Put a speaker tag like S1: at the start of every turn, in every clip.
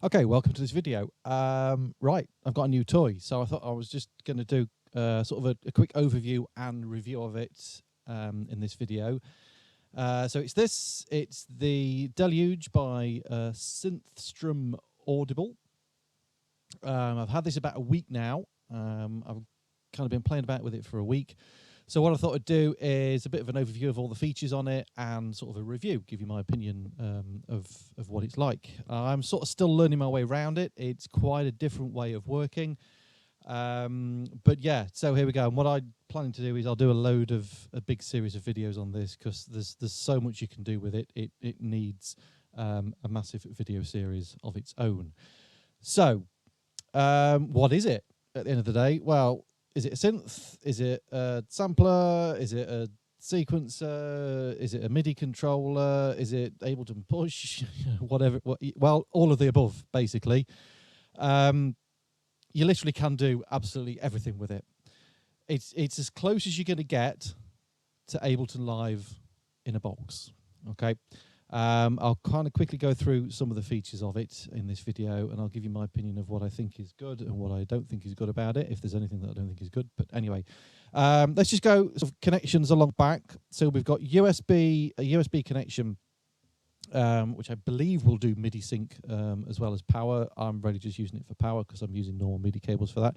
S1: Okay, welcome to this video. Right, I've got a new toy, so I thought I was just going to do sort of a quick overview and review of it in this video. So it's the Deluge by Synthstrom Audible. I've had this about a week now. I've kind of been playing about with it for a week. So what I thought I'd do is a bit of an overview of all the features on it and sort of a review, give you my opinion of what it's like. I'm sort of still learning my way around it. It's quite a different way of working. But yeah, so here we go. And what I'm planning to do is I'll do a big series of videos on this because there's so much you can do with it. It needs a massive video series of its own. So what is it at the end of the day? Well, is it a synth? Is it a sampler? Is it a sequencer? Is it a MIDI controller? Is it Ableton Push? Whatever. Well, all of the above, basically. You literally can do absolutely everything with it. It's as close as you're going to get to Ableton Live in a box. Okay. I'll kind of quickly go through some of the features of it in this video, and I'll give you my opinion of what I think is good and what I don't think is good about it, if there's anything that I don't think is good. But anyway, let's just go sort of connections along back. So we've got a USB connection, which I believe will do MIDI sync as well as power. I'm really just using it for power because I'm using normal MIDI cables for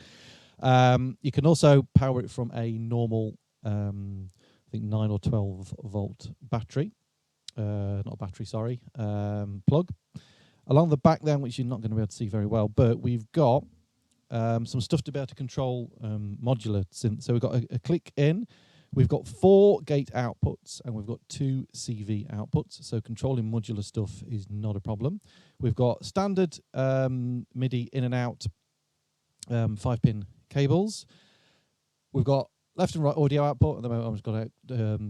S1: that. You can also power it from a normal, I think 9 or 12 volt battery. Not a battery, sorry, plug. Along the back then, which you're not going to be able to see very well, but we've got some stuff to be able to control modular synth. So we've got a click in, we've got 4 gate outputs, and we've got 2 CV outputs. So controlling modular stuff is not a problem. We've got standard MIDI in and out 5-pin cables. We've got left and right audio output. At the moment, I'm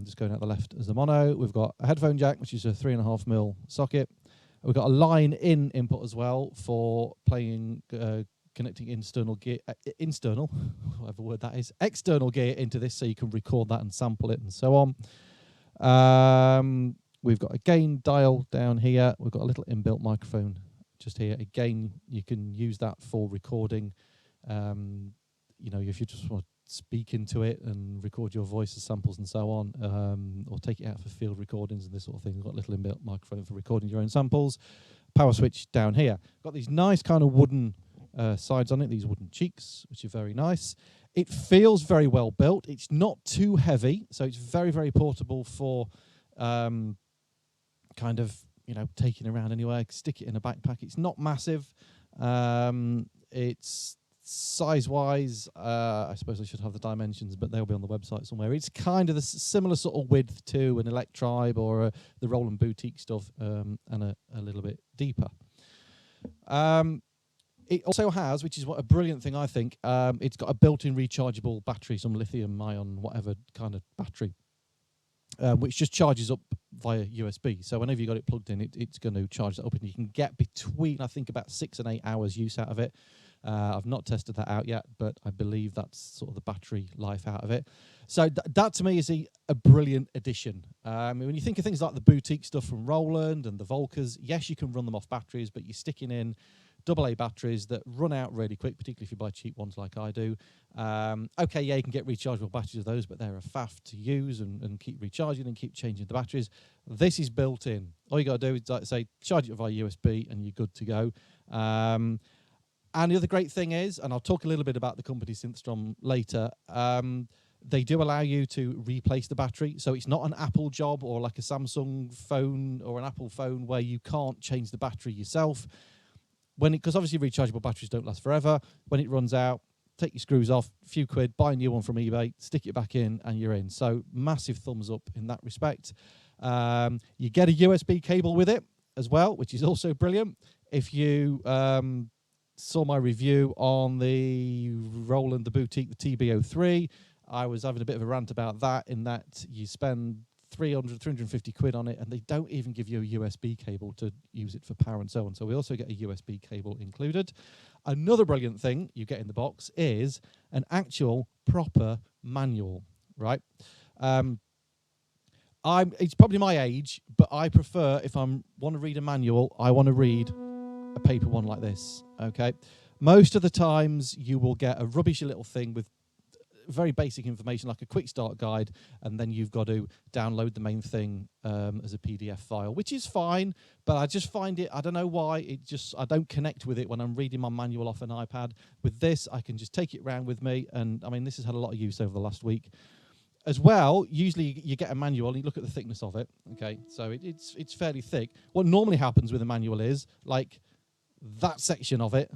S1: just going out the left as the mono. We've got a headphone jack, which is a 3.5mm socket. We've got a line in input as well for playing, connecting external gear, whatever word that is, external gear into this, so you can record that and sample it and so on. We've got a gain dial down here. We've got a little inbuilt microphone just here. Again, you can use that for recording. You know, if you just want to speak into it and record your voice as samples and so on, or take it out for field recordings and this sort of thing. We've got a little inbuilt microphone for recording your own samples. Power switch down here. Got these nice kind of wooden sides on it, these wooden cheeks, which are very nice. It feels very well built. It's not too heavy, so it's very, very portable for kind of, you know, taking around anywhere. Stick it in a backpack. It's not massive. It's size-wise, I suppose I should have the dimensions, but they'll be on the website somewhere. It's kind of the similar sort of width to an Electribe or the Roland Boutique stuff, and a little bit deeper. It also has, which is what a brilliant thing I think, it's got a built-in rechargeable battery, some lithium-ion, whatever kind of battery, which just charges up via USB. So whenever you got it plugged in, it's going to charge that up, and you can get between, I think, about 6 and 8 hours use out of it. I've not tested that out yet, but I believe that's sort of the battery life out of it. So that to me is a brilliant addition. When you think of things like the boutique stuff from Roland and the Volkers, yes, you can run them off batteries, but you're sticking in AA batteries that run out really quick, particularly if you buy cheap ones like I do. Okay, yeah, you can get rechargeable batteries of those, but they're a faff to use and keep recharging and keep changing the batteries. This is built in. All you got to do is, like say, charge it via USB and you're good to go. And the other great thing is, and I'll talk a little bit about the company Synthstrom later, they do allow you to replace the battery. So it's not an Apple job or like a Samsung phone or an Apple phone where you can't change the battery yourself. Because obviously rechargeable batteries don't last forever. When it runs out, take your screws off, a few quid, buy a new one from eBay, stick it back in, and you're in. So massive thumbs up in that respect. You get a USB cable with it as well, which is also brilliant. If you saw my review on the Roland, the Boutique, the TB03, I was having a bit of a rant about that, in that you spend 350 quid on it and they don't even give you a USB cable to use it for power and so on. So we also get a USB cable included. Another brilliant thing you get in the box is an actual proper manual, right? It's probably my age, but I prefer, if I want to read a manual, I want to read a paper one like this. Okay, most of the times you will get a rubbishy little thing with very basic information like a quick start guide, and then you've got to download the main thing as a PDF file, which is fine, but I just find it, I don't know why, I don't connect with it when I'm reading my manual off an iPad. With this, I can just take it around with me, and I mean, this has had a lot of use over the last week. As well, usually you get a manual and you look at the thickness of it, okay, so it's fairly thick. What normally happens with a manual is, like, that section of it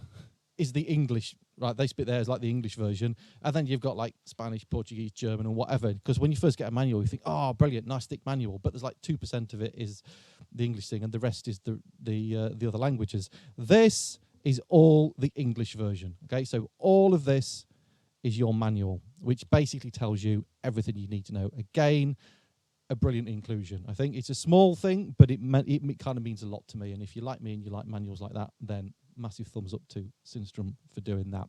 S1: is the English, right? This bit there is like the English version, and then you've got like Spanish, Portuguese, German, and whatever. Because when you first get a manual, you think, "Oh, brilliant, nice thick manual," but there's like 2% of it is the English thing, and the rest is the other languages. This is all the English version. Okay, so all of this is your manual, which basically tells you everything you need to know. Again, a brilliant inclusion. I think it's a small thing, but it kind of means a lot to me. And if you like me and you like manuals like that, then massive thumbs up to Synthstrom for doing that.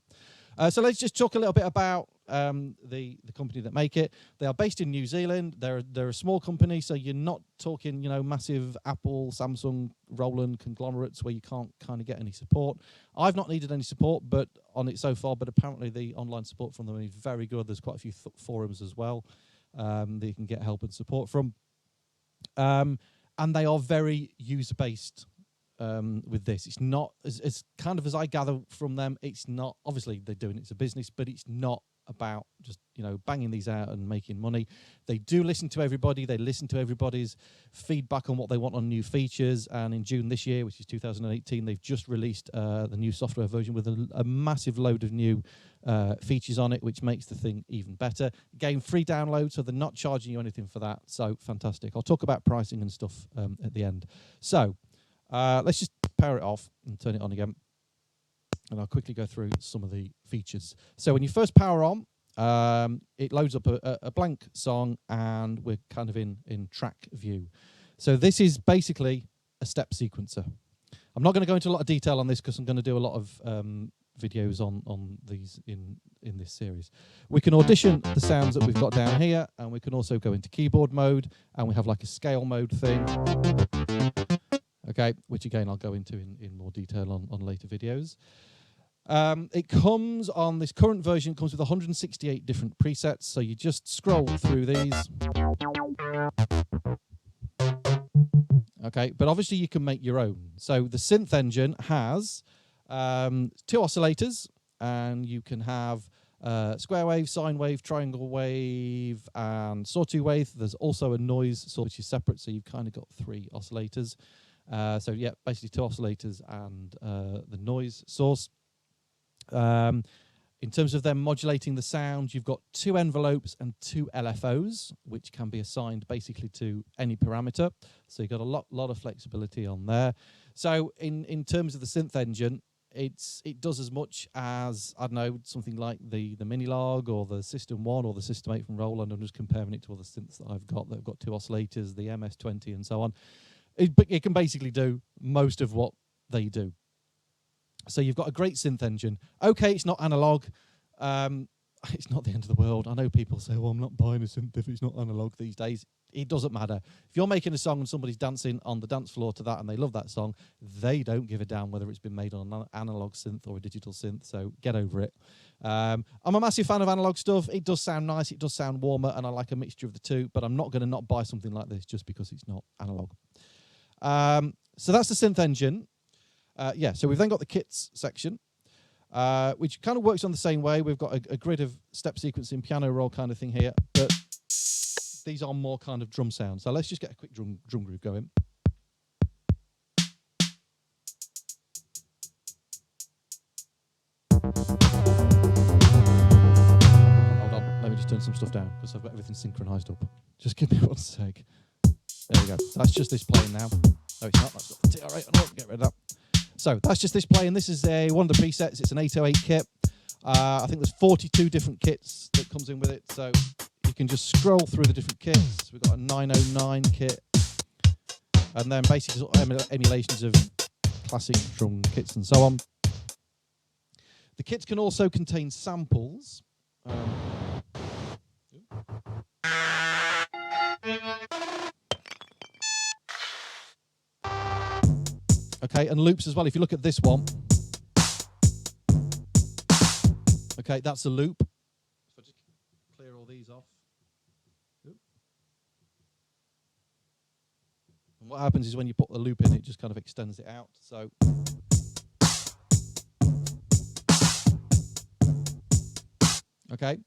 S1: So let's just talk a little bit about the company that make it. They are based in New Zealand. They're a small company, so you're not talking, you know, massive Apple, Samsung, Roland conglomerates where you can't kind of get any support. I've not needed any support, but on it so far. But apparently the online support from them is very good. There's quite a few forums as well that you can get help and support from. And they are very user-based. With this, it's not as kind of as I gather from them, it's not, obviously they're doing it as a business, but it's not about just, you know, banging these out and making money. They do listen to everybody. They listen to everybody's feedback on what they want on new features, and in June this year, which is 2018, they've just released the new software version with a massive load of new features on it, which makes the thing even better. Again, free download, so they're not charging you anything for that, so fantastic. I'll talk about pricing and stuff at the end. So let's just power it off and turn it on again, and I'll quickly go through some of the features. So when you first power on, it loads up a blank song, and we're kind of in track view. So this is basically a step sequencer. I'm not going to go into a lot of detail on this because I'm going to do a lot of videos on these in this series. We can audition the sounds that we've got down here, and we can also go into keyboard mode, and we have like a scale mode thing. Okay, which again I'll go into in more detail on later videos. It comes on this current version, it comes with 168 different presets, so you just scroll through these. Okay, but obviously you can make your own. So the synth engine has 2 oscillators, and you can have square wave, sine wave, triangle wave, and sawtooth wave. There's also a noise source which is separate, so you've kind of got 3 oscillators. So yeah, basically 2 oscillators and the noise source. In terms of them modulating the sound, you've got 2 envelopes and 2 LFOs, which can be assigned basically to any parameter. So you've got a lot of flexibility on there. So in terms of the synth engine, it does as much as, I don't know, something like the Minilog or the System 1 or the System 8 from Roland. I'm just comparing it to other synths that I've got. They've got 2 oscillators, the MS-20 and so on. It can basically do most of what they do. So you've got a great synth engine. Okay, it's not analog. It's not the end of the world. I know people say, well, I'm not buying a synth if it's not analog these days. It doesn't matter. If you're making a song and somebody's dancing on the dance floor to that and they love that song, they don't give a damn whether it's been made on an analog synth or a digital synth, so get over it. I'm a massive fan of analog stuff. It does sound nice, it does sound warmer, and I like a mixture of the two, but I'm not going to not buy something like this just because it's not analog. So that's the synth engine. Yeah, so we've then got the kits section, which kind of works on the same way. We've got a grid of step sequencing, piano roll kind of thing here, but these are more kind of drum sounds. So let's just get a quick drum groove going. Hold on, let me just turn some stuff down because I've got everything synchronized up. Just give me 1 sec. There we go. So that's just this playing now. No, it's not. That's got the T. All right, get rid of that. So that's just this playing. This is one of the presets. It's an 808 kit. I think there's 42 different kits that comes in with it. So you can just scroll through the different kits. We've got a 909 kit. And then basically sort of emulations of classic drum kits and so on. The kits can also contain samples. Okay, and loops as well. If you look at this one, okay, that's a loop. If I just clear all these off. And what happens is when you put the loop in, it just kind of extends it out. So okay.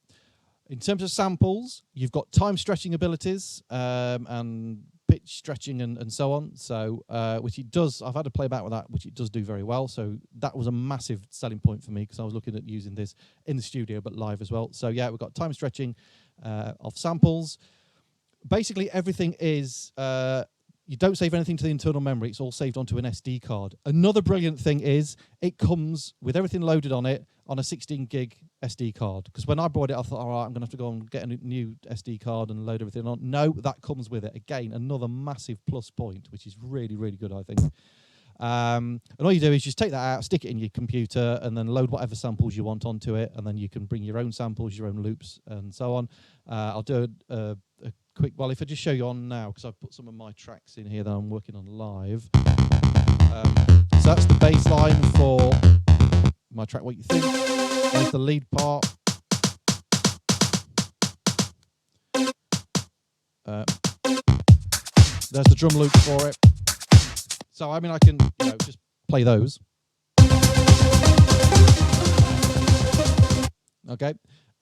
S1: In terms of samples, you've got time stretching abilities and pitch stretching and so on. So which it does, I've had to play back with that, which it does do very well. So that was a massive selling point for me because I was looking at using this in the studio but live as well. So yeah, we've got time stretching of samples. Basically everything is, you don't save anything to the internal memory. It's all saved onto an SD card. Another brilliant thing is it comes with everything loaded on it on a 16 gig SD card. Because when I bought it, I thought, all right, I'm going to have to go and get a new SD card and load everything on. No, that comes with it. Again, another massive plus point, which is really, really good, I think. And all you do is just take that out, stick it in your computer, and then load whatever samples you want onto it. And then you can bring your own samples, your own loops, and so on. I'll do a quick, well, if I just show you on now, because I've put some of my tracks in here that I'm working on live. So that's the bass line for my track, What You Think. There's the lead part. There's the drum loop for it. So, I mean, I can, just play those. Okay.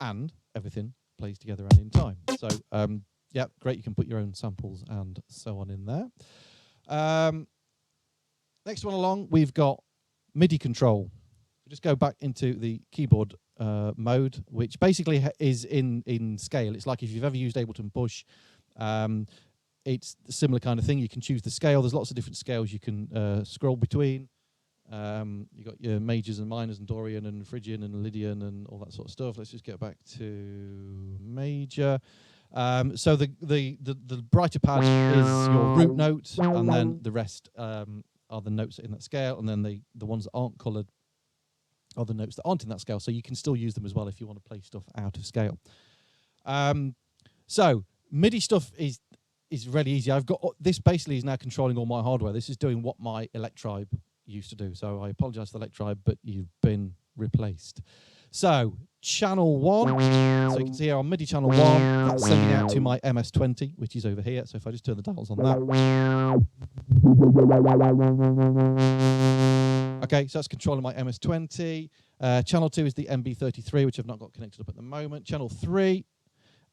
S1: And everything plays together and in time. So, yeah, great. You can put your own samples and so on in there. Next one along, we've got MIDI control. Just go back into the keyboard mode, which basically is in scale. It's like if you've ever used Ableton Push, it's a similar kind of thing. You can choose the scale. There's lots of different scales you can scroll between. You've got your majors and minors and Dorian and Phrygian and Lydian and all that sort of stuff. Let's just get back to major. So the brighter pad is your root note, and then the rest are the notes in that scale, and then the ones that aren't coloured are the notes that aren't in that scale. So you can still use them as well if you want to play stuff out of scale. So MIDI stuff is really easy. I've got this basically is now controlling all my hardware. This is doing what my Electribe used to do. So I apologise to Electribe, but you've been replaced. So channel 1, so you can see here on MIDI channel 1, that's sending out to my MS-20, which is over here. So if I just turn the dials on that. Okay, so that's controlling my MS-20. Channel 2 is the MB33, which I've not got connected up at the moment. Channel 3,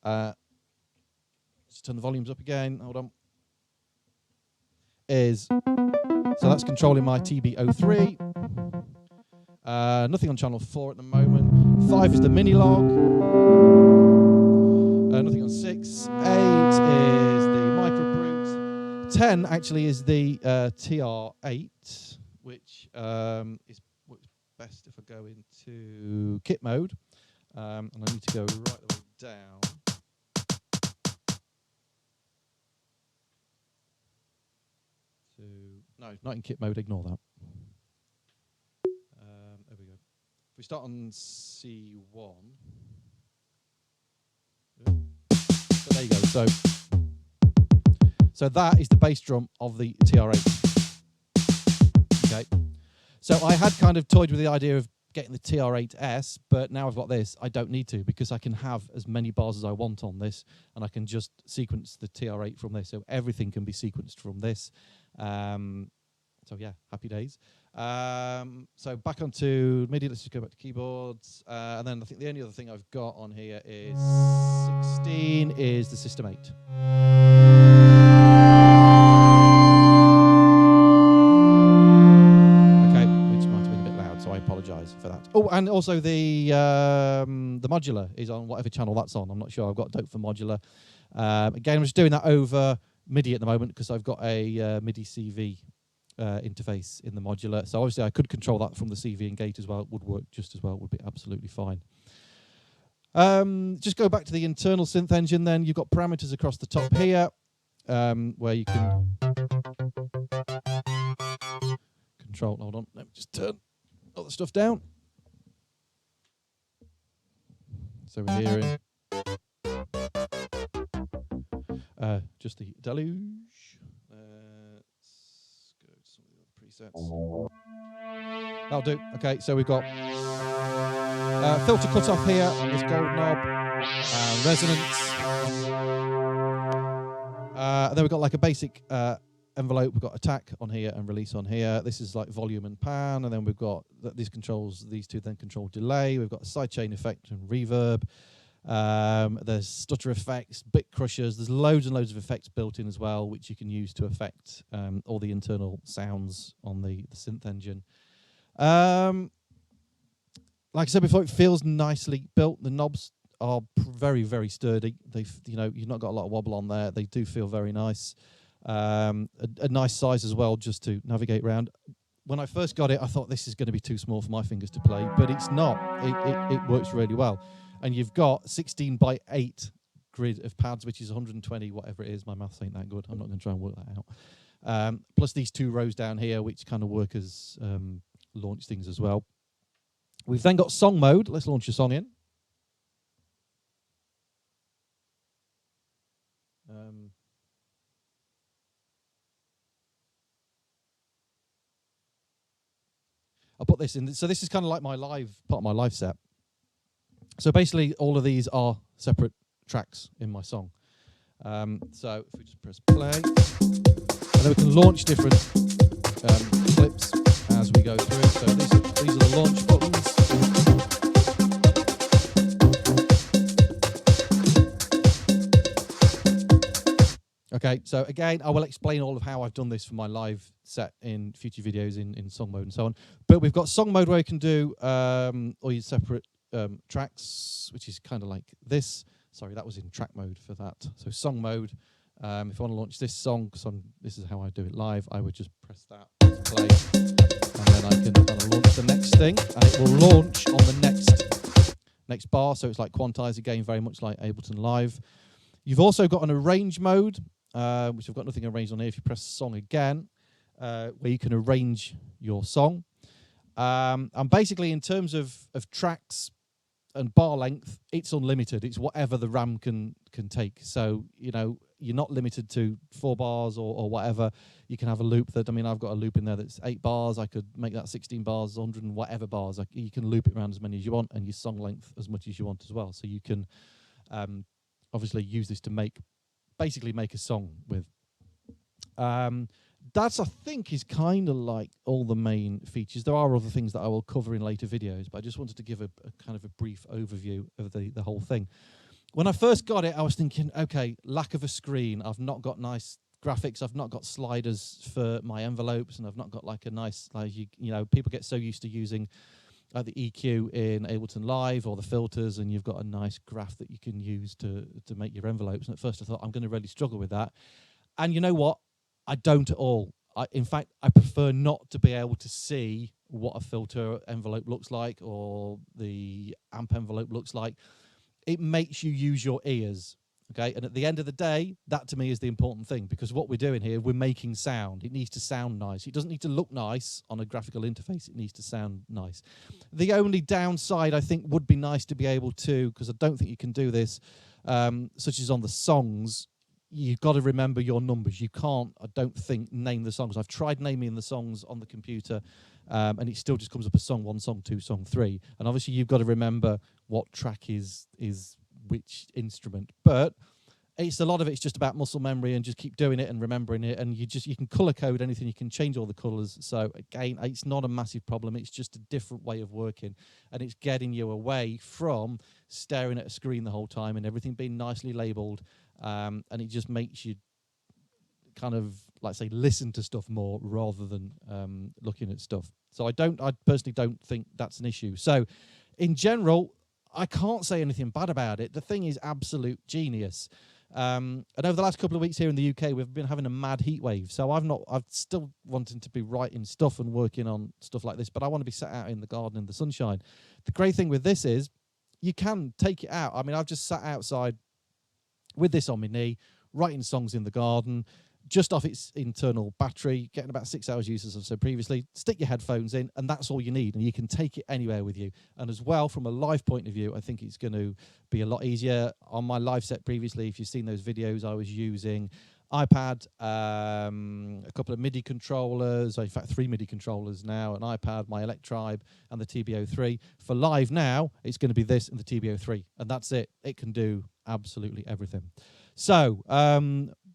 S1: just turn the volumes up again, hold on. So that's controlling my TB03. Nothing on channel 4 at the moment. 5 is the mini log. Nothing on 6. 8 is the micro brute. 10 actually is the TR8, which is works best if I go into kit mode. And I need to go right the way down. No, not in kit mode, ignore that. There we go. If we start on C1. So there you go. So that is the bass drum of the TR8. Okay. So I had kind of toyed with the idea of getting the TR8S, but now I've got this, I don't need to, because I can have as many bars as I want on this, and I can just sequence the TR8 from this. So everything can be sequenced from this. So yeah, happy days. So back onto MIDI, let's just go back to keyboards. And then I think the only other thing I've got on here is 16 is the System 8. Okay, which might have been a bit loud, so I apologise for that. Oh, and also the modular is on whatever channel that's on. I'm not sure. I've got dope for modular. Again, I'm just doing that over MIDI at the moment because I've got a MIDI CV interface in the modular. So obviously I could control that from the CV and gate as well. It would work just as well. It would be absolutely fine. Just go back to the internal synth engine then. You've got parameters across the top here where you can control. Hold on. Let me just turn all the stuff down. So we're hearing just the Deluge. Let's go to some of the other presets. That'll do. Okay, so we've got filter cutoff here on this gold knob, resonance. And then we've got like a basic envelope. We've got attack on here and release on here. This is like volume and pan, and then we've got these controls. These two then control delay. We've got a sidechain effect and reverb. There's stutter effects, bit crushers. There's loads and loads of effects built in as well, which you can use to affect all the internal sounds on the synth engine. Like I said before, it feels nicely built. The knobs are very, very sturdy. You've not got a lot of wobble on there. They do feel very nice. A nice size as well, just to navigate around. When I first got it, I thought this is going to be too small for my fingers to play, but it's not. It works really well. And you've got 16:8 grid of pads, which is 120, whatever it is. My maths ain't that good. I'm not going to try and work that out. Plus these two rows down here, which kind of work as launch things as well. We've then got song mode. Let's launch a song in. I'll put this in. So this is kind of like my live part of my live set. So basically, all of these are separate tracks in my song. So if we just press play, and then we can launch different clips as we go through. So these are the launch buttons. Okay, so again, I will explain all of how I've done this for my live set in future videos in song mode and so on. But we've got song mode where you can do all your separate tracks, which is kind of like this. Sorry, that was in track mode for that. So song mode, if I want to launch this song, because this is how I do it live, I would just press that, play, and then I can kind of launch the next thing, and it will launch on the next bar. So it's like quantize again, very much like Ableton Live. You've also got an arrange mode, which I've got nothing arranged on here. If you press song again, where you can arrange your song. And basically, in terms of tracks and bar length, it's unlimited. It's whatever the RAM can take. So, you're not limited to 4 bars or whatever. You can have a loop that, I've got a loop in there that's 8 bars. I could make that 16 bars, 100 and whatever bars. You can loop it around as many as you want, and your song length as much as you want as well. So you can obviously use this to basically make a song with. That's, I think, is kind of like all the main features. There are other things that I will cover in later videos, but I just wanted to give a kind of a brief overview of the whole thing. When I first got it, I was thinking, okay, lack of a screen. I've not got nice graphics. I've not got sliders for my envelopes, and I've not got like a nice, people get so used to using the EQ in Ableton Live or the filters, and you've got a nice graph that you can use to make your envelopes. And at first I thought, I'm going to really struggle with that. And you know what? I don't at all. In fact, I prefer not to be able to see what a filter envelope looks like or the amp envelope looks like. It makes you use your ears. Okay, and at the end of the day, that to me is the important thing, because what we're doing here, we're making sound. It needs to sound nice. It doesn't need to look nice on a graphical interface. It needs to sound nice. The only downside, I think, would be nice to be able to, because I don't think you can do this, such as on the songs, you've got to remember your numbers. You can't, I don't think, name the songs. I've tried naming the songs on the computer, and it still just comes up as song 1, song 2, song 3. And obviously, you've got to remember what track is which instrument. But it's a lot of it's just about muscle memory and just keep doing it and remembering it. And you can color code anything. You can change all the colors. So again, it's not a massive problem. It's just a different way of working, and it's getting you away from staring at a screen the whole time and everything being nicely labeled. And it just makes you kind of, like, say, listen to stuff more rather than looking at stuff. So I personally don't think that's an issue. So in general, I can't say anything bad about it. The thing is absolute genius. And over the last couple of weeks here in the UK, we've been having a mad heat wave. So I've still wanting to be writing stuff and working on stuff like this, but I want to be sat out in the garden in the sunshine. The great thing with this is you can take it out. I've just sat outside with this on my knee, writing songs in the garden, just off its internal battery, getting about 6 hours use, as I've said previously. Stick your headphones in, and that's all you need, and you can take it anywhere with you. And as well, from a live point of view, I think it's going to be a lot easier. On my live set previously, if you've seen those videos I was using, iPad, a couple of MIDI controllers, in fact 3 MIDI controllers now, an iPad, my Electribe, and the TB03. For live now, it's going to be this and the TB03, and that's it. It can do absolutely everything. So,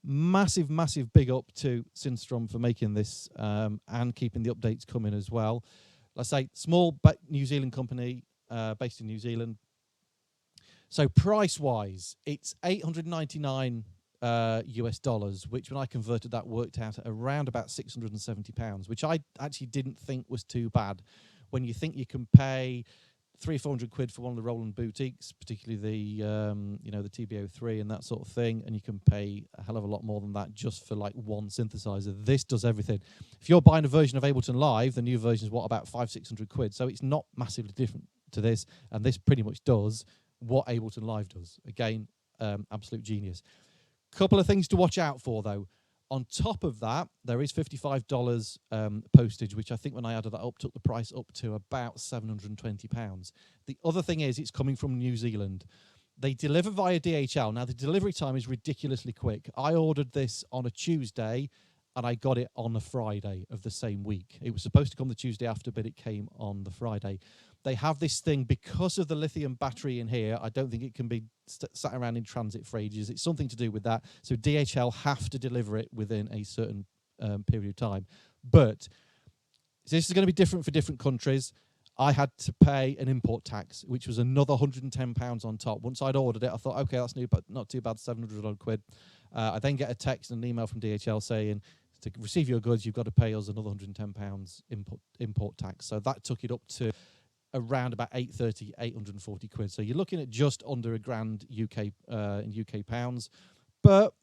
S1: massive, massive big up to Synthstrom for making this and keeping the updates coming as well. Let's say small New Zealand company based in New Zealand. So price-wise, it's $899 US dollars, which when I converted that worked out at around about £670, which I actually didn't think was too bad. When you think you can pay 300-400 quid for one of the Roland boutiques, particularly the you know, the TB03 and that sort of thing, and you can pay a hell of a lot more than that just for like one synthesizer. This does everything. If you're buying a version of Ableton Live, the new version is what, about 500-600 quid, so it's not massively different to this, and this pretty much does what Ableton Live does. Again, absolute genius. Couple of things to watch out for though. On top of that, there is $55 postage, which I think when I added that up took the price up to about £720. The other thing is it's coming from New Zealand. They deliver via DHL. Now, the delivery time is ridiculously quick. I ordered this on a Tuesday, and I got it on a Friday of the same week. It was supposed to come the Tuesday after, but it came on the Friday. They have this thing, because of the lithium battery in here, I don't think it can be sat around in transit for ages. It's something to do with that. So DHL have to deliver it within a certain period of time. But this is going to be different for different countries. I had to pay an import tax, which was another £110 on top. Once I'd ordered it, I thought, okay, that's new, but not too bad, 700 odd quid. I then get a text and an email from DHL saying, to receive your goods, you've got to pay us another £110 import tax. So that took it up to around about 840 quid. So you're looking at just under £1,000 in UK pounds, but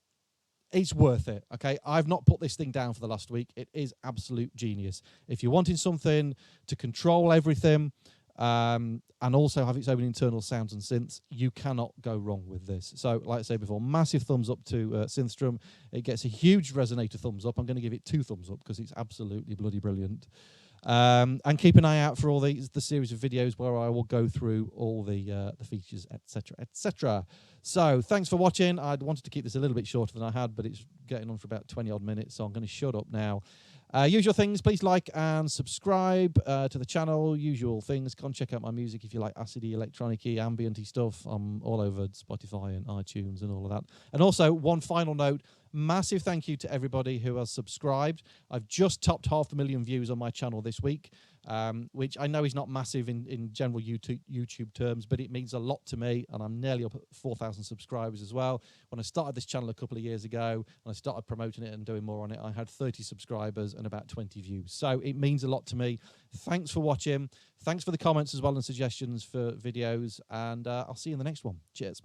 S1: it's worth it. Okay, I've not put this thing down for the last week. It is absolute genius. If you're wanting something to control everything and also have its own internal sounds and synths, you cannot go wrong with this. So like I said before, massive thumbs up to Synthstrom. It gets a huge Rezzonator thumbs up. I'm going to give it 2 thumbs up because it's absolutely bloody brilliant. And keep an eye out for all the series of videos where I will go through all the features, etc., etc. So thanks for watching. I'd wanted to keep this a little bit shorter than I had, but it's getting on for about 20 odd minutes, so I'm going to shut up now. Usual things, please like and subscribe to the channel. Usual things, come check out my music if you like acidy, electronic-y, ambient-y stuff. I'm all over Spotify and iTunes and all of that. And also, one final note, massive thank you to everybody who has subscribed. I've just topped 500,000 views on my channel this week, which I know is not massive in general YouTube terms, but it means a lot to me, and I'm nearly up at 4,000 subscribers as well. When I started this channel a couple of years ago, and I started promoting it and doing more on it, I had 30 subscribers and about 20 views. So it means a lot to me. Thanks for watching. Thanks for the comments as well and suggestions for videos, and I'll see you in the next one. Cheers.